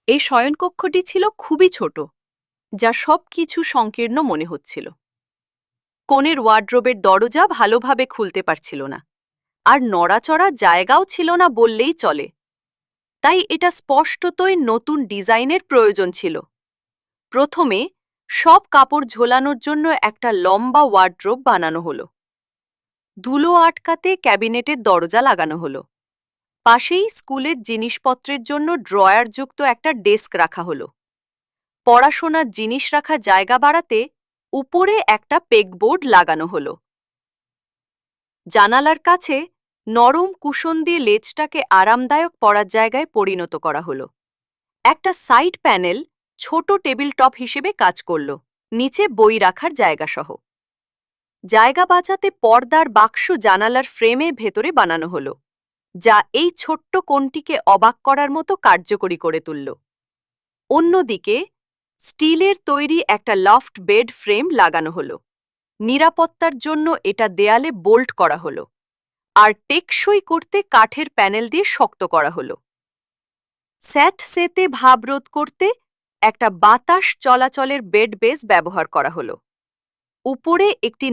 এই শয়নকক্ষটি ছিল খুবই ছোট, যা সবকিছু সংকীর্ণ মনে হচ্ছিল। কোণের ওয়ার্ড্রোবের দরজা ভালোভাবে খুলতে পারছিল না, আর নড়াচড়া জায়গাও ছিল না বললেই চলে। তাই এটা স্পষ্টতই নতুন ডিজাইনের প্রয়োজন ছিল। প্রথমে সব কাপড় ঝোলানোর জন্য একটা লম্বা ওয়ার্ড্রোব বানানো হলো। ধুলো আটকাতে ক্যাবিনেটের দরজা লাগানো হলো। পাশেই স্কুলের জিনিসপত্রের জন্য ড্রয়ারযুক্ত একটা ডেস্ক রাখা হলো। পড়াশোনার জিনিস রাখা জায়গা বাড়াতে উপরে একটা পেগবোর্ড লাগানো হলো। জানালার কাছে নরম কুশন দিয়ে লেজটাকে আরামদায়ক পড়ার জায়গায় পরিণত করা হলো। একটা সাইড প্যানেল ছোট টেবিল টপ হিসেবে কাজ করল, নিচে বই রাখার জায়গা সহ। জায়গা বাঁচাতে পর্দার বাক্স জানালার ফ্রেমে ভেতরে বানানো হলো, যা এই ছোট্ট কোণটিকে অবাক করার মতো কার্যকরী করে তুলল। অন্যদিকে স্টিলের তৈরি একটা লফট বেড ফ্রেম লাগানো হলো। নিরাপত্তার জন্য এটা দেয়ালে বোল্ট করা হলো, আর টেকসই করতে কাঠের প্যানেল দিয়ে শক্ত করা হলো। স্যাঁতসেঁতে ভাব রোধ করতে একটা বাতাস চলাচলের বেড বেস ব্যবহার করা হলো। উপরে একটি